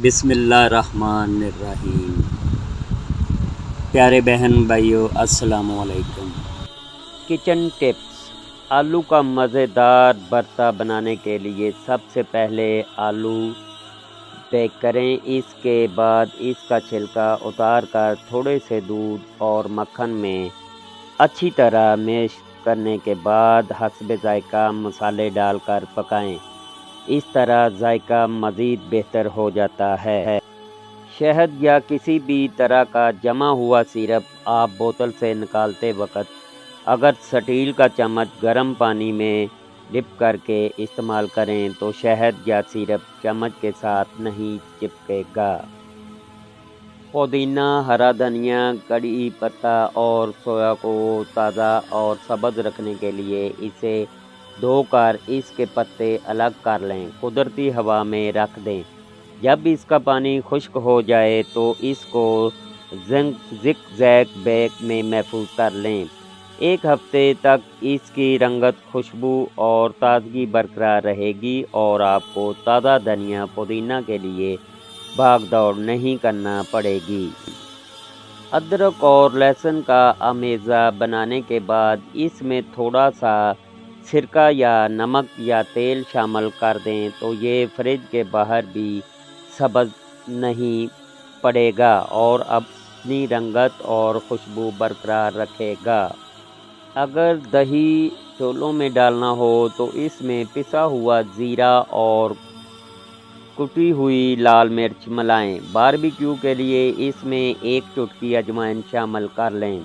بسم اللہ الرحمن الرحیم۔ پیارے بہن بھائیو السلام علیکم۔ Kitchen tips. آلو کا مزیدار بھرتا بنانے کے لیے سب سے پہلے آلو بیک کریں، اس کے بعد اس کا چھلکا اتار کر تھوڑے سے دودھ اور مکھن میں اچھی طرح میش کرنے کے بعد حسب ذائقہ مسالے ڈال کر پکائیں، اس طرح ذائقہ مزید بہتر ہو جاتا ہے۔ شہد یا کسی بھی طرح کا جمع ہوا سیرپ آپ بوتل سے نکالتے وقت اگر سٹیل کا چمچ گرم پانی میں ڈپ کر کے استعمال کریں تو شہد یا سیرپ چمچ کے ساتھ نہیں چپکے گا۔ پودینہ، ہرا دھنیا، کڑی پتہ اور سویا کو تازہ اور سبز رکھنے کے لیے اسے دھو کر اس کے پتے الگ کر لیں، قدرتی ہوا میں رکھ دیں۔ جب اس کا پانی خشک ہو جائے تو اس کو زگ زیگ بیگ میں محفوظ کر لیں۔ ایک ہفتے تک اس کی رنگت، خوشبو اور تازگی برقرار رہے گی اور آپ کو تازہ دھنیا پودینہ کے لیے بھاگ دوڑ نہیں کرنا پڑے گی۔ ادرک اور لہسن کا آمیزہ بنانے کے بعد اس میں تھوڑا سا سرکہ یا نمک یا تیل شامل کر دیں تو یہ فریج کے باہر بھی سبز نہیں پڑے گا اور اپنی رنگت اور خوشبو برقرار رکھے گا۔ اگر دہی چولوں میں ڈالنا ہو تو اس میں پسا ہوا زیرہ اور کٹی ہوئی لال مرچ ملائیں۔ باربیکیو کے لیے اس میں ایک چٹکی اجوائن شامل کر لیں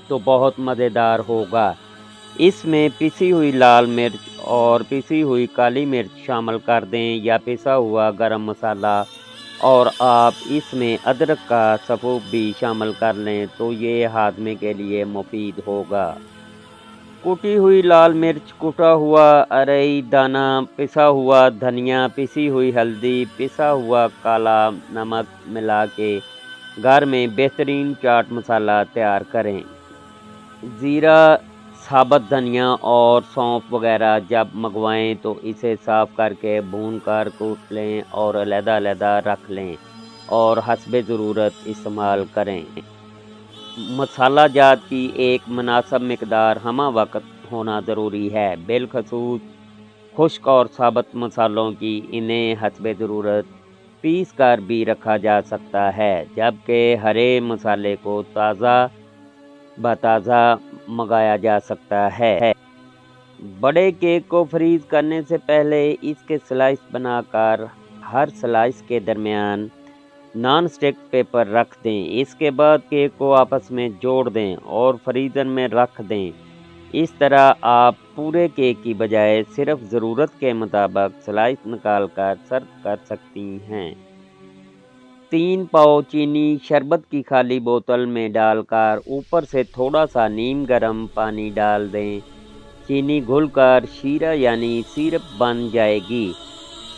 تو بہت مزیدار ہوگا۔ اس میں پسی ہوئی لال مرچ اور پسی ہوئی کالی مرچ شامل کر دیں یا پسا ہوا گرم مسالہ، اور آپ اس میں ادرک کا سفوف بھی شامل کر لیں تو یہ ہاضمے کے لیے مفید ہوگا۔ کٹی ہوئی لال مرچ، کٹا ہوا ارئی دانہ، پسا ہوا دھنیا، پسی ہوئی ہلدی، پسا ہوا کالا نمک ملا کے گھر میں بہترین چاٹ مسالہ تیار کریں۔ زیرہ، ثابت دھنیا اور سونف وغیرہ جب منگوائیں تو اسے صاف کر کے بھون کر کوٹ لیں اور علیحدہ علیحدہ رکھ لیں اور حسب ضرورت استعمال کریں۔ مسالہ جات کی ایک مناسب مقدار ہمہ وقت ہونا ضروری ہے، بالخصوص خشک اور ثابت مسالوں کی۔ انہیں حسب ضرورت پیس کر بھی رکھا جا سکتا ہے، جبکہ ہرے مسالے کو تازہ بتازہ منگایا جا سکتا ہے۔ بڑے کیک کو فریز کرنے سے پہلے اس کے سلائس بنا کر ہر سلائس کے درمیان نان سٹک پیپر رکھ دیں۔ اس کے بعد کیک کو آپس میں جوڑ دیں اور فریزر میں رکھ دیں۔ اس طرح آپ پورے کیک کی بجائے صرف ضرورت کے مطابق سلائس نکال کر سرو کر سکتی ہیں۔ 3 پاؤ چینی شربت کی خالی بوتل میں ڈال کر اوپر سے تھوڑا سا نیم گرم پانی ڈال دیں۔ چینی گھل کر شیرہ یعنی سیرپ بن جائے گی۔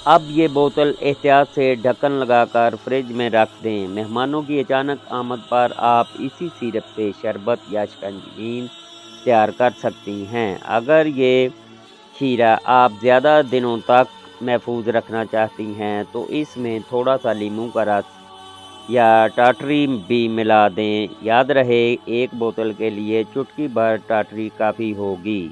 اب یہ بوتل احتیاط سے ڈھکن لگا کر فریج میں رکھ دیں۔ مہمانوں کی اچانک آمد پر آپ اسی سیرپ سے شربت یا شکنجی تیار کر سکتی ہیں۔ اگر یہ شیرہ آپ زیادہ دنوں تک محفوظ رکھنا چاہتی ہیں تو اس میں تھوڑا سا لیموں کا رس یا ٹاٹری بھی ملا دیں۔ یاد رہے، ایک بوتل کے لیے چٹکی بھر ٹاٹری کافی ہوگی۔